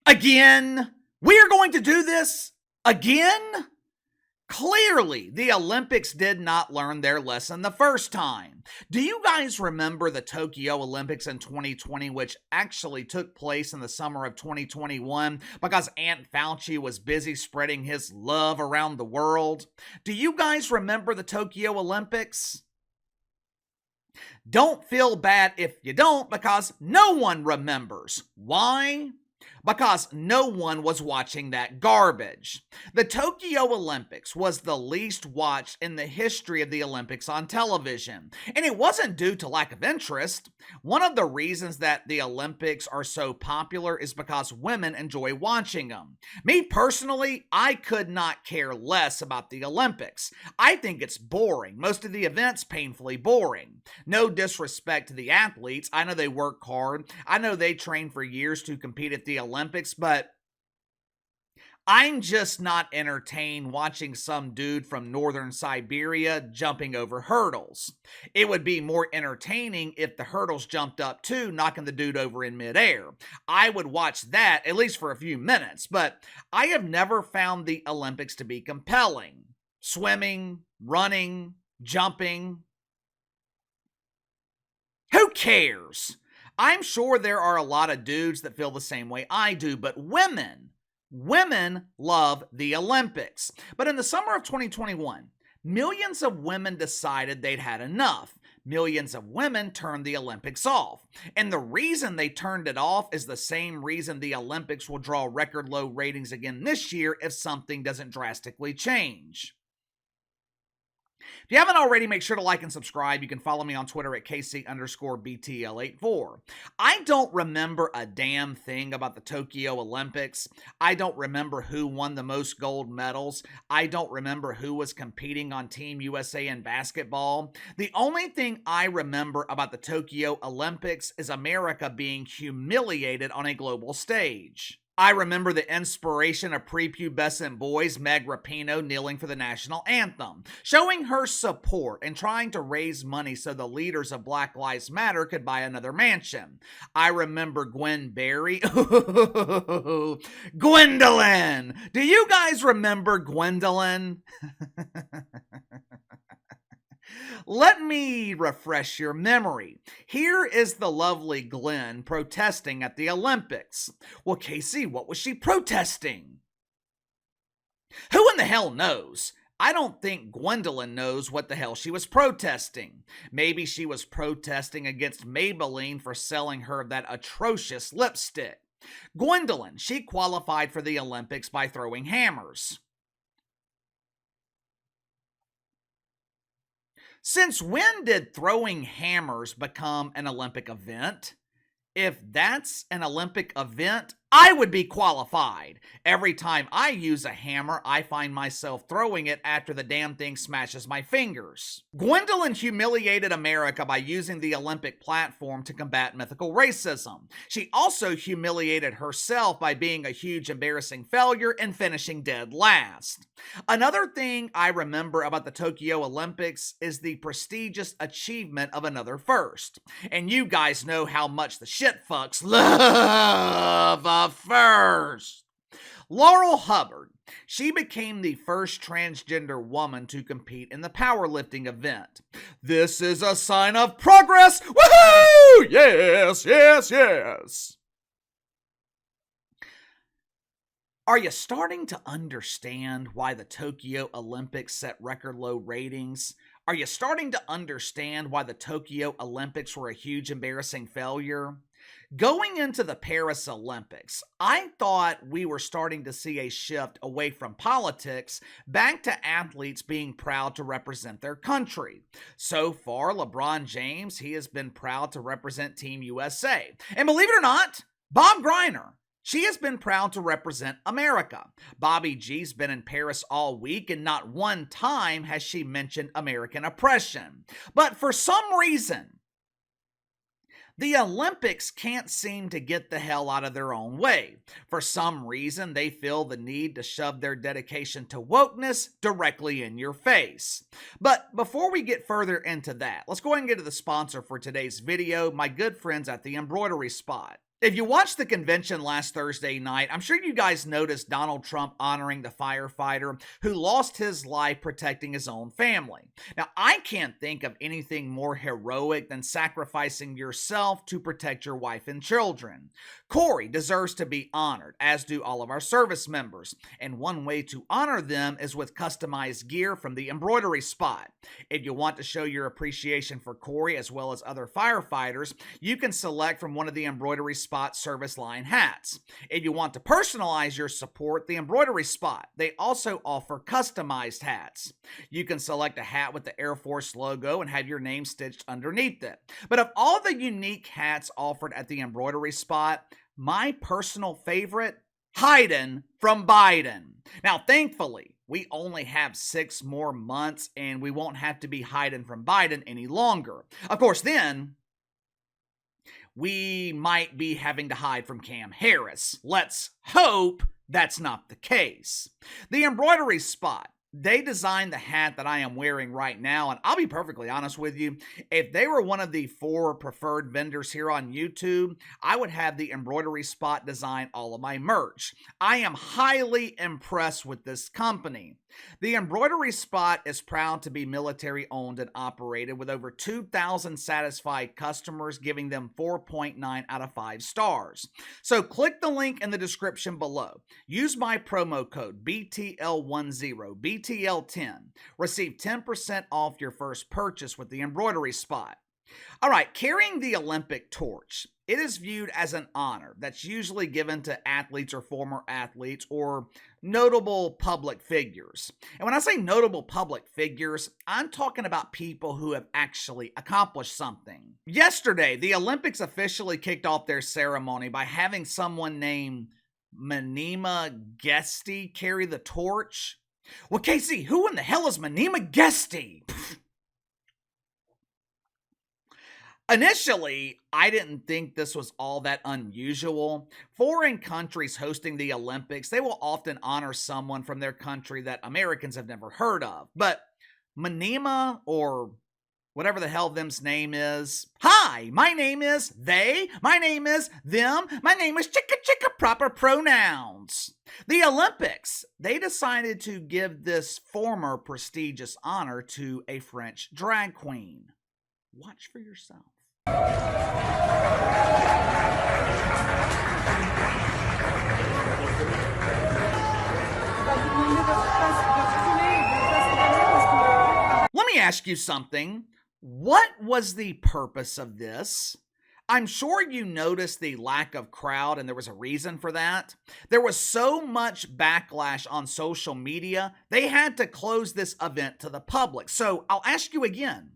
Again? We are going to do this again? Clearly, the Olympics did not learn their lesson the first time. Do you guys remember the Tokyo Olympics in 2020, which actually took place in the summer of 2021 because Aunt Fauci was busy spreading his love around the world? Do you guys remember the Tokyo Olympics? Don't feel bad if you don't, because no one remembers. Why? Because no one was watching that garbage. The Tokyo Olympics was the least watched in the history of the Olympics on television, and it wasn't due to lack of interest. One of the reasons that the Olympics are so popular is because women enjoy watching them. Me personally, I could not care less about the Olympics. I think it's boring. Most of the events painfully boring. No disrespect to the athletes. I know they work hard. I know they train for years to compete at the Olympics, but I'm just not entertained watching some dude from northern Siberia jumping over hurdles. It would be more entertaining if the hurdles jumped up too, knocking the dude over in midair. I would watch that at least for a few minutes, but I have never found the Olympics to be compelling. Swimming, running, jumping. Who cares? I'm sure there are a lot of dudes that feel the same way I do, but women love the Olympics. But in the summer of 2021, millions of women decided they'd had enough. Millions of women turned the Olympics off. And the reason they turned it off is the same reason the Olympics will draw record low ratings again this year if something doesn't drastically change. If you haven't already, make sure to like and subscribe. You can follow me on Twitter at KC_BTL84. I don't remember a damn thing about the Tokyo Olympics. I don't remember who won the most gold medals. I don't remember who was competing on Team USA in basketball. The only thing I remember about the Tokyo Olympics is America being humiliated on a global stage. I remember the inspiration of prepubescent boys, Meg Rapinoe, kneeling for the national anthem, showing her support and trying to raise money so the leaders of Black Lives Matter could buy another mansion. I remember Gwen Berry. Gwendolyn! Do you guys remember Gwendolyn? Let me refresh your memory. Here is the lovely Glenn protesting at the Olympics. Well, Casey, what was she protesting? Who in the hell knows? I don't think Gwendolyn knows what the hell she was protesting. Maybe she was protesting against Maybelline for selling her that atrocious lipstick. Gwendolyn, she qualified for the Olympics by throwing hammers. Since when did throwing hammers become an Olympic event? If that's an Olympic event, I would be qualified. Every time I use a hammer, I find myself throwing it after the damn thing smashes my fingers. Gwendolyn humiliated America by using the Olympic platform to combat mythical racism. She also humiliated herself by being a huge embarrassing failure and finishing dead last. Another thing I remember about the Tokyo Olympics is the prestigious achievement of another first. And you guys know how much the shit fucks love first. Laurel Hubbard. She became the first transgender woman to compete in the powerlifting event. This is a sign of progress. Woohoo! Yes, yes, yes. Are you starting to understand why the Tokyo Olympics set record low ratings? Are you starting to understand why the Tokyo Olympics were a huge embarrassing failure? Going into the Paris Olympics, I thought we were starting to see a shift away from politics back to athletes being proud to represent their country. So far, LeBron James, he has been proud to represent Team USA. And believe it or not, Bob Griner, she has been proud to represent America. Bobby G's been in Paris all week, and not one time has she mentioned American oppression. But for some reason, the Olympics can't seem to get the hell out of their own way. For some reason, they feel the need to shove their dedication to wokeness directly in your face. But before we get further into that, let's go ahead and get to the sponsor for today's video, my good friends at the Embroidery Spot. If you watched the convention last Thursday night, I'm sure you guys noticed Donald Trump honoring the firefighter who lost his life protecting his own family. Now, I can't think of anything more heroic than sacrificing yourself to protect your wife and children. Corey deserves to be honored, as do all of our service members. And one way to honor them is with customized gear from the embroidery spot. If you want to show your appreciation for Corey as well as other firefighters, you can select from one of the embroidery spot service line hats. If you want to personalize your support, the embroidery spot, they also offer customized hats. You can select a hat with the Air Force logo and have your name stitched underneath it. But of all the unique hats offered at the embroidery spot, my personal favorite, hiding from Biden. Now, thankfully, we only have 6 more months and we won't have to be hiding from Biden any longer. Of course, then we might be having to hide from Cam Harris. Let's hope that's not the case. The embroidery spot, they designed the hat that I am wearing right now, and I'll be perfectly honest with you, if they were one of the 4 preferred vendors here on YouTube, I would have the embroidery spot design all of my merch. I am highly impressed with this company. The embroidery spot is proud to be military owned and operated with over 2,000 satisfied customers, giving them 4.9 out of 5 stars. So click the link in the description below. Use my promo code BTL10, BTL10. Receive 10% off your first purchase with the embroidery spot. All right, carrying the Olympic torch. It is viewed as an honor that's usually given to athletes or former athletes or notable public figures. And when I say notable public figures, I'm talking about people who have actually accomplished something. Yesterday, the Olympics officially kicked off their ceremony by having someone named Minima Geste carry the torch. Well, Casey, who in the hell is Minima Geste? Initially, I didn't think this was all that unusual. Foreign countries hosting the Olympics, they will often honor someone from their country that Americans have never heard of. But Minima, or whatever the hell them's name is. Hi, my name is they, my name is them, my name is chicka chicka, proper pronouns. The Olympics, they decided to give this former prestigious honor to a French drag queen. Watch for yourself. Let me ask you something. What was the purpose of this? I'm sure you noticed the lack of crowd, and there was a reason for that. There was so much backlash on social media, they had to close this event to the public. So I'll ask you again.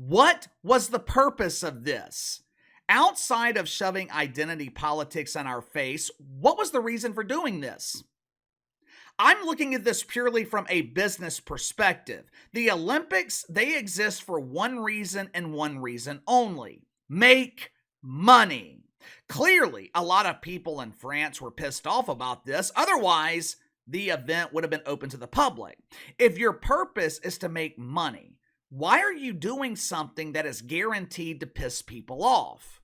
What was the purpose of this? Outside of shoving identity politics in our face, what was the reason for doing this? I'm looking at this purely from a business perspective. The Olympics, they exist for one reason and one reason only: make money. Clearly, a lot of people in France were pissed off about this. Otherwise, the event would have been open to the public. If your purpose is to make money, why are you doing something that is guaranteed to piss people off?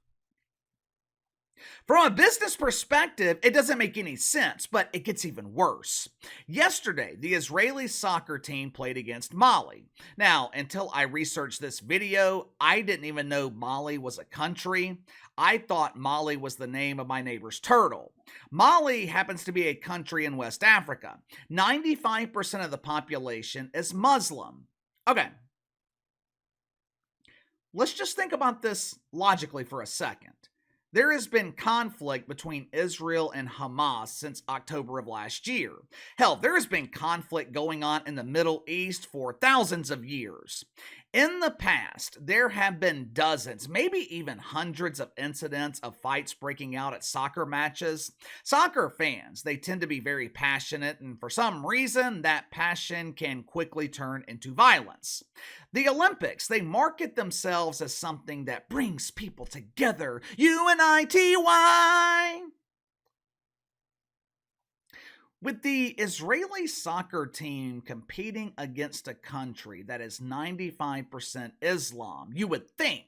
From a business perspective, it doesn't make any sense, but it gets even worse. Yesterday, the Israeli soccer team played against Mali. Now, until I researched this video, I didn't even know Mali was a country. I thought Mali was the name of my neighbor's turtle. Mali happens to be a country in West Africa. 95% of the population is Muslim. Okay. Let's just think about this logically for a second. There has been conflict between Israel and Hamas since October of last year. Hell, there has been conflict going on in the Middle East for thousands of years. In the past, there have been dozens, maybe even hundreds of incidents of fights breaking out at soccer matches. Soccer fans, they tend to be very passionate, and for some reason, that passion can quickly turn into violence. The Olympics, they market themselves as something that brings people together. UNITY! With the Israeli soccer team competing against a country that is 95% Islam, you would think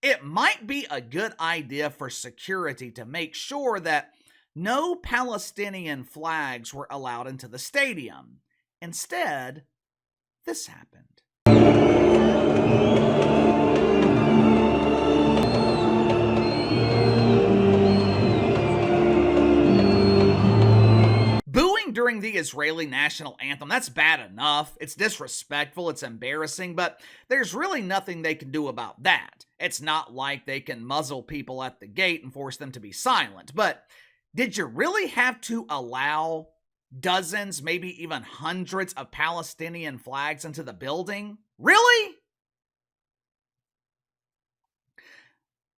It might be a good idea for security to make sure that no Palestinian flags were allowed into the stadium. Instead, this happened. Booing during the Israeli national anthem, that's bad enough. It's disrespectful, it's embarrassing, but there's really nothing they can do about that. It's not like they can muzzle people at the gate and force them to be silent. But did you really have to allow dozens, maybe even hundreds of Palestinian flags into the building? Really?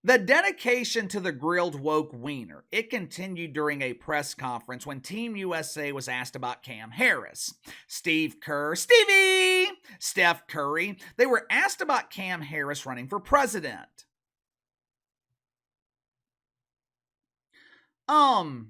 The dedication to the grilled woke wiener, it continued during a press conference when Team USA was asked about Cam Harris. Steph Curry, they were asked about Cam Harris running for president. What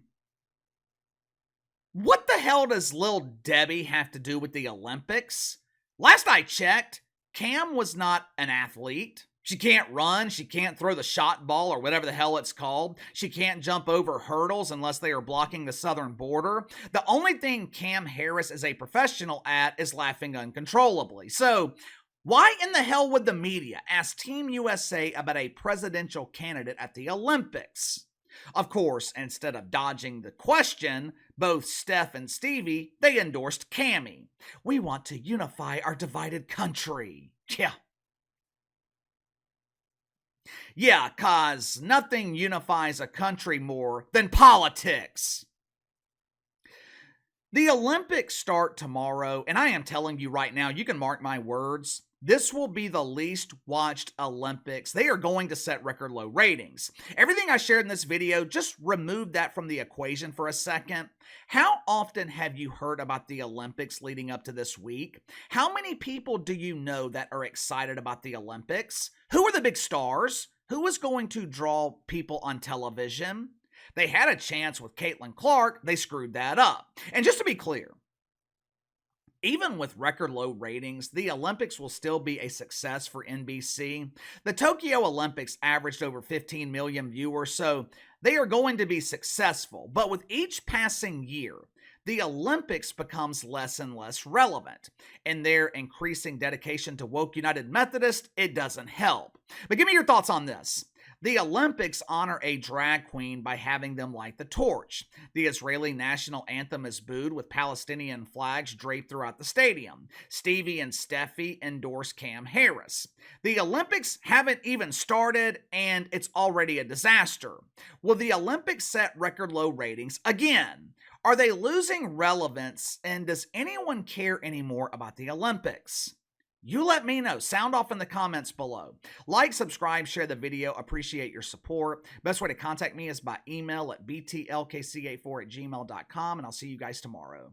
the hell does Lil Debbie have to do with the Olympics? Last I checked, Cam was not an athlete. She can't run, she can't throw the shot ball or whatever the hell it's called. She can't jump over hurdles unless they are blocking the southern border. The only thing Cam Harris is a professional at is laughing uncontrollably. So, why in the hell would the media ask Team USA about a presidential candidate at the Olympics? Of course, instead of dodging the question, both Steph and Stevie, they endorsed Cammy. We want to unify our divided country. Yeah, cause nothing unifies a country more than politics. The Olympics start tomorrow, and I am telling you right now, you can mark my words, this will be the least watched Olympics. They are going to set record low ratings. Everything I shared in this video, just remove that from the equation for a second. How often have you heard about the Olympics leading up to this week? How many people do you know that are excited about the Olympics? Who are the big stars? Who is going to draw people on television? They had a chance with Caitlin Clark. They screwed that up. And just to be clear, even with record low ratings, the Olympics will still be a success for NBC. The Tokyo Olympics averaged over 15 million viewers, so they are going to be successful. But with each passing year, the Olympics becomes less and less relevant. And their increasing dedication to woke United Methodist, it doesn't help. But give me your thoughts on this. The Olympics honor a drag queen by having them light the torch. The Israeli national anthem is booed with Palestinian flags draped throughout the stadium. Stevie and Steffi endorse Cam Harris. The Olympics haven't even started, and it's already a disaster. Will the Olympics set record low ratings again? Are they losing relevance, and does anyone care anymore about the Olympics? You let me know. Sound off in the comments below. Like, subscribe, share the video. Appreciate your support. Best way to contact me is by email at btlkc84@gmail.com, and I'll see you guys tomorrow.